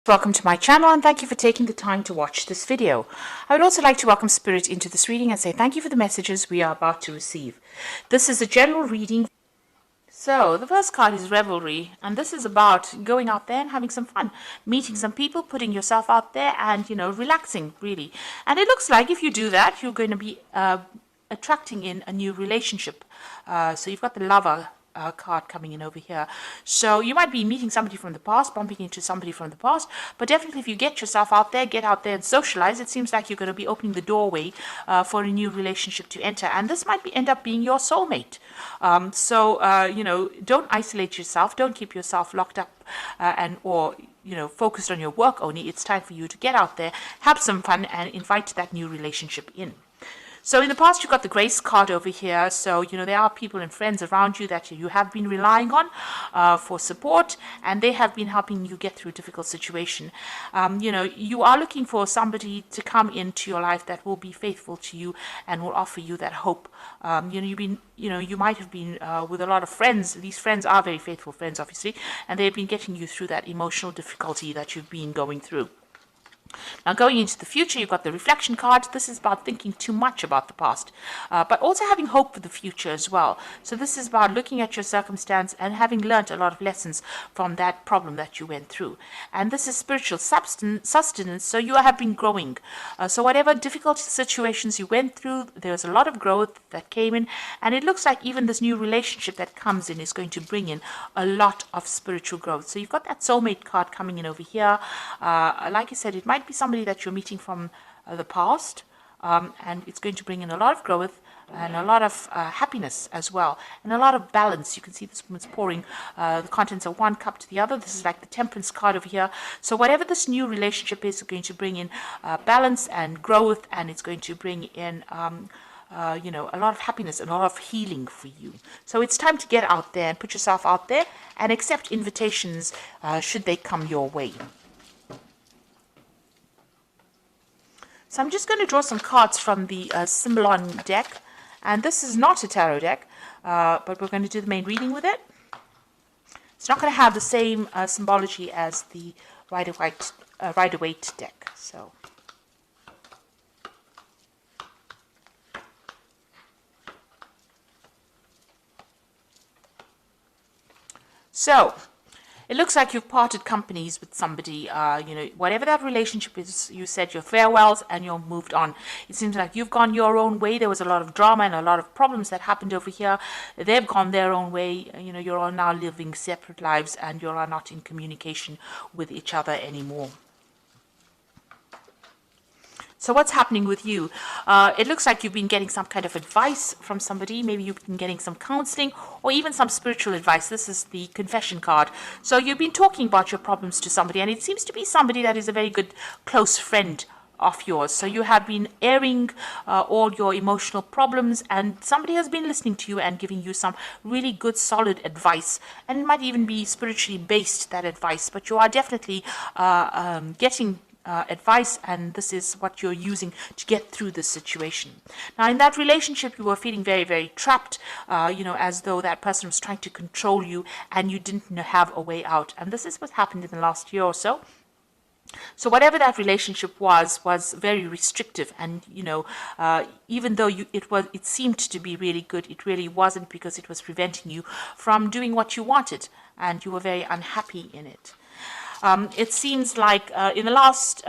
Welcome to my channel and thank you for taking the time to watch this video. I would also like to welcome Spirit into this reading and say thank you for the messages we are about to receive. This is a general reading. So the first card is Revelry, and this is about going out there and having some fun, meeting some people, putting yourself out there and, relaxing really. And it looks like if you do that, you're going to be attracting in a new relationship. So you've got the Lover card coming in over here. So you might be meeting somebody from the past, bumping into somebody from the past, but definitely if you get yourself out there, get out there and socialize, it seems like you're going to be opening the doorway for a new relationship to enter. And this might end up being your soulmate. Don't isolate yourself. Don't keep yourself locked up or focused on your work only. It's time for you to get out there, have some fun, and invite that new relationship in. So in the past, you've got the Grace card over here. So, there are people and friends around you that you have been relying on for support, and they have been helping you get through a difficult situation. You are looking for somebody to come into your life that will be faithful to you and will offer you that hope. You might have been with a lot of friends. These friends are very faithful friends, obviously, and they've been getting you through that emotional difficulty that you've been going through. Now, going into the future, you've got the Reflection card. This is about thinking too much about the past, but also having hope for the future as well. So this is about looking at your circumstance and having learned a lot of lessons from that problem that you went through. And this is spiritual sustenance, so you have been growing. So whatever difficult situations you went through, there's a lot of growth that came in, and it looks like even this new relationship that comes in is going to bring in a lot of spiritual growth. So you've got that soulmate card coming in over here. Like I said, it might be somebody that you're meeting from the past, and it's going to bring in a lot of growth and a lot of happiness as well, and a lot of balance. You can see this woman's pouring the contents of one cup to the other. This is like the Temperance card over here. So whatever this new relationship is going to bring in balance and growth, and it's going to bring in a lot of happiness and a lot of healing for you. So it's time to get out there and put yourself out there and accept invitations should they come your way. So I'm just going to draw some cards from the Symbolon deck. And this is not a tarot deck, but we're going to do the main reading with it. It's not going to have the same symbology as the Rider-Waite deck. So it looks like you've parted companies with somebody, whatever that relationship is, you said your farewells and you're moved on. It seems like you've gone your own way. There was a lot of drama and a lot of problems that happened over here. They've gone their own way. You're all now living separate lives and you're not in communication with each other anymore. So what's happening with you? It looks like you've been getting some kind of advice from somebody. Maybe you've been getting some counseling or even some spiritual advice. This is the Confession card. So you've been talking about your problems to somebody, and it seems to be somebody that is a very good close friend of yours. So you have been airing all your emotional problems, and somebody has been listening to you and giving you some really good solid advice, and it might even be spiritually based, that advice, but you are definitely getting advice, and this is what you're using to get through this situation. Now, in that relationship, you were feeling very, very trapped, as though that person was trying to control you and you didn't have a way out. And this is what happened in the last year or so. So whatever that relationship was very restrictive, and even though it seemed to be really good, it really wasn't, because it was preventing you from doing what you wanted, and you were very unhappy in it. It seems like in the last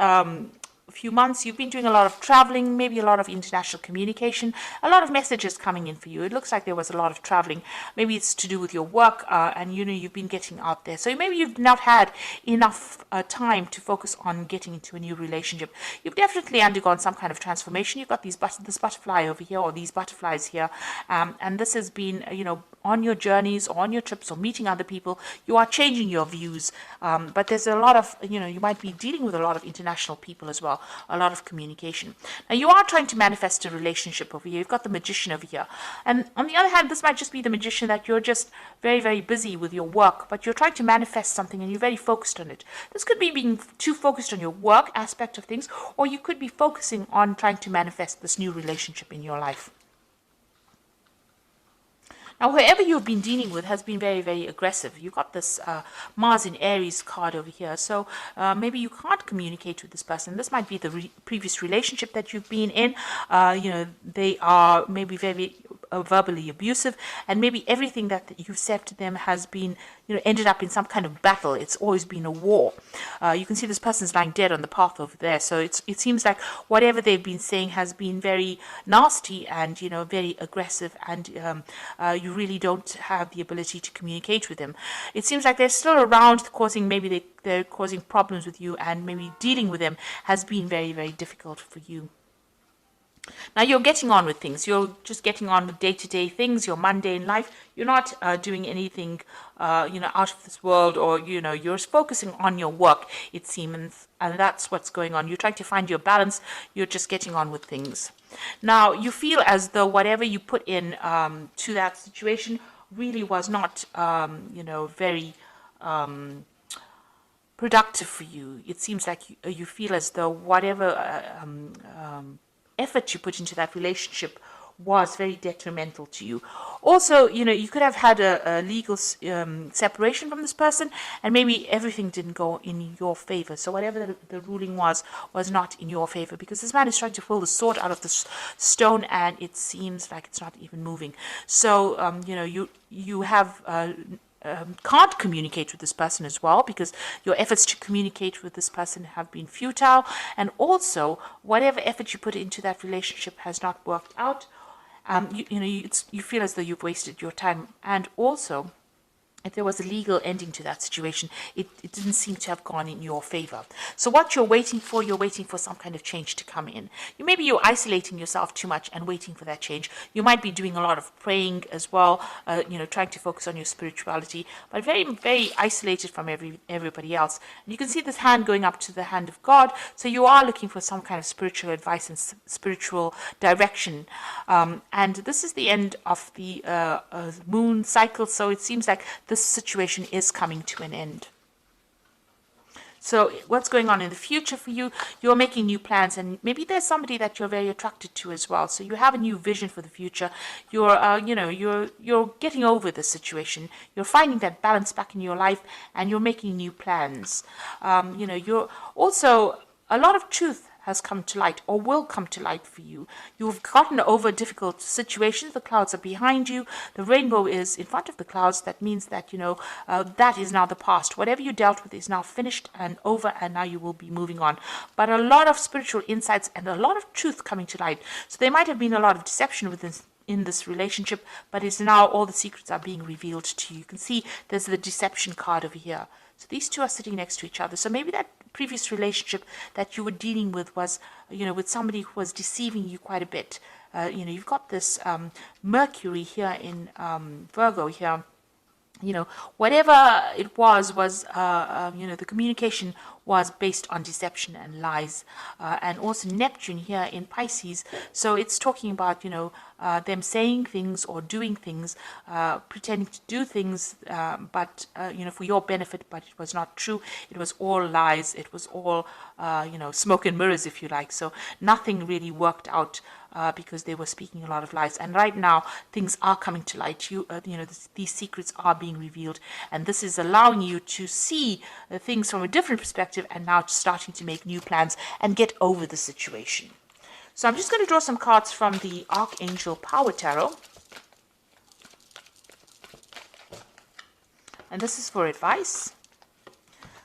few months you've been doing a lot of traveling, maybe a lot of international communication, a lot of messages coming in for you. It looks like there was a lot of traveling. Maybe it's to do with your work, and you've been getting out there. So maybe you've not had enough time to focus on getting into a new relationship. You've definitely undergone some kind of transformation. You've got this butterfly over here, or these butterflies here, and this has been on your journeys or on your trips or meeting other people. You are changing your views, but there's a lot of you might be dealing with a lot of international people as well, a lot of communication. Now, you are trying to manifest a relationship over here. You've got the Magician over here, and on the other hand, this might just be the Magician that you're just very, very busy with your work, but you're trying to manifest something and you're very focused on it. This could be being too focused on your work aspect of things, or you could be focusing on trying to manifest this new relationship in your life. Now, whoever you've been dealing with has been very, very aggressive. You got this Mars in Aries card over here. So maybe you can't communicate with this person. This might be the previous relationship that you've been in. They are maybe very verbally abusive, and maybe everything that you've said to them has been, ended up in some kind of battle. It's always been a war. You can see this person's lying dead on the path over there. So it seems like whatever they've been saying has been very nasty and, very aggressive, and you really don't have the ability to communicate with them. It seems like they're still around, causing, maybe they're causing problems with you, and maybe dealing with them has been very, very difficult for you. Now you're getting on with things. You're just getting on with day-to-day things, your mundane life. You're not doing anything, out of this world, or, you're focusing on your work, it seems, and that's what's going on. You're trying to find your balance. You're just getting on with things. Now you feel as though whatever you put in to that situation really was not, very productive for you. It seems like you feel as though whatever effort you put into that relationship was very detrimental to you. Also, you could have had a legal separation from this person, and maybe everything didn't go in your favor. So whatever the ruling was not in your favor, because this man is trying to pull the sword out of the stone, and it seems like it's not even moving. So, you have can't communicate with this person as well, because your efforts to communicate with this person have been futile, and also whatever effort you put into that relationship has not worked out. You feel as though you've wasted your time, and also if there was a legal ending to that situation, it didn't seem to have gone in your favor. So what you're waiting for some kind of change to come in. Maybe you're isolating yourself too much and waiting for that change. You might be doing a lot of praying as well, trying to focus on your spirituality, but very, very isolated from everybody else. And you can see this hand going up to the hand of God. So you are looking for some kind of spiritual advice and spiritual direction. And this is the end of the moon cycle. So it seems like this situation is coming to an end. So what's going on in the future for you? You're making new plans, and maybe there's somebody that you're very attracted to as well. So you have a new vision for the future. You're getting over the situation. You're finding that balance back in your life, and you're making new plans. You're also, a lot of truth has come to light, or will come to light for you. You've gotten over difficult situations. The clouds are behind you. The rainbow is in front of the clouds. That means that, that is now the past. Whatever you dealt with is now finished and over, and now you will be moving on. But a lot of spiritual insights and a lot of truth coming to light. So there might have been a lot of deception in this relationship, but it's now all the secrets are being revealed to you. You can see there's the deception card over here. So these two are sitting next to each other. So maybe that previous relationship that you were dealing with was, with somebody who was deceiving you quite a bit. You've got this Mercury here in Virgo here. Whatever it was, the communication was based on deception and lies. And also Neptune here in Pisces. So it's talking about, them saying things or doing things, pretending to do things, but, for your benefit, but it was not true. It was all lies. It was all, smoke and mirrors, if you like. So nothing really worked out. Because they were speaking a lot of lies, and right now things are coming to light. These secrets are being revealed, and this is allowing you to see things from a different perspective, and now starting to make new plans and get over the situation. So I'm just going to draw some cards from the Archangel Power Tarot, and this is for advice.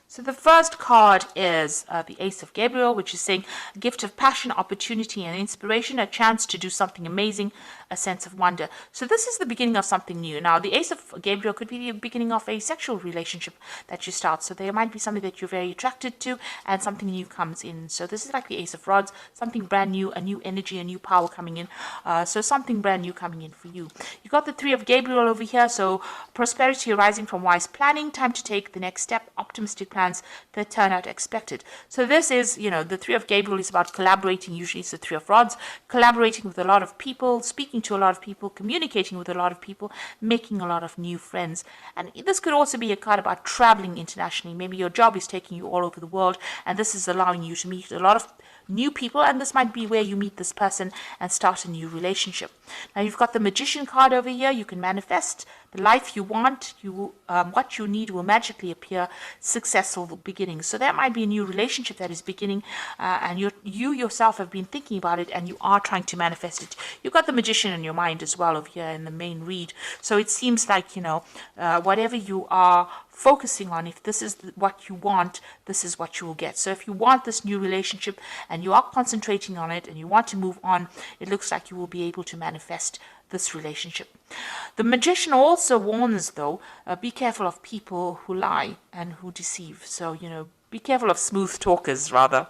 So the first card is the Ace of Gabriel, which is saying a gift of passion, opportunity, and inspiration, a chance to do something amazing, a sense of wonder. So this is the beginning of something new. Now, the Ace of Gabriel could be the beginning of a sexual relationship that you start. So there might be something that you're very attracted to, and something new comes in. So this is like the Ace of Rods, something brand new, a new energy, a new power coming in. So something brand new coming in for you. You got the Three of Gabriel over here. So prosperity arising from wise planning, time to take the next step, optimistic plans that turn out expected. So this is, the Three of Gabriel is about collaborating. Usually it's the Three of Rods, collaborating with a lot of people, speaking to a lot of people, communicating with a lot of people, making a lot of new friends. And this could also be a card about traveling internationally. Maybe your job is taking you all over the world, and this is allowing you to meet a lot of new people, and this might be where you meet this person and start a new relationship. Now you've got the Magician card over here. You can manifest the life you want. What you need will magically appear. Successful beginnings. So that might be a new relationship that is beginning, and you yourself have been thinking about it, and you are trying to manifest it. You've got the Magician in your mind as well over here in the main read. So it seems like, whatever you are focusing on, if this is what you want, this is what you will get. So if you want this new relationship and you are concentrating on it and you want to move on, it looks like you will be able to manifest this relationship. The Magician also warns, though, be careful of people who lie and who deceive. So, be careful of smooth talkers, rather.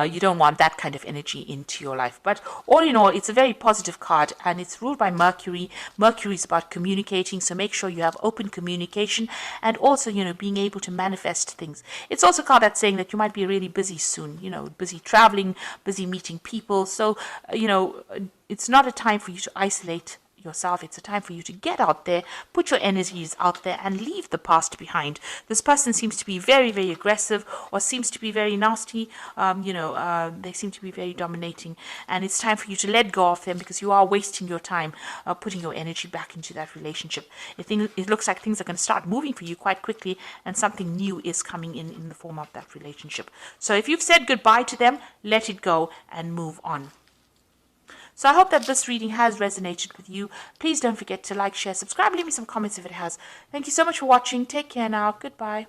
You don't want that kind of energy into your life. But all in all, it's a very positive card, and it's ruled by Mercury. Mercury is about communicating, so make sure you have open communication, and also, being able to manifest things. It's also a card that's saying that you might be really busy soon, busy traveling, busy meeting people. So, it's not a time for you to isolate yourself. It's a time for you to get out there, put your energies out there, and leave the past behind. This person seems to be very, very aggressive, or seems to be very nasty. They seem to be very dominating, and it's time for you to let go of them, because you are wasting your time putting your energy back into that relationship. It looks like things are going to start moving for you quite quickly, and something new is coming in the form of that relationship. So if you've said goodbye to them, let it go and move on. So I hope that this reading has resonated with you. Please don't forget to like, share, subscribe, leave me some comments if it has. Thank you so much for watching. Take care now. Goodbye.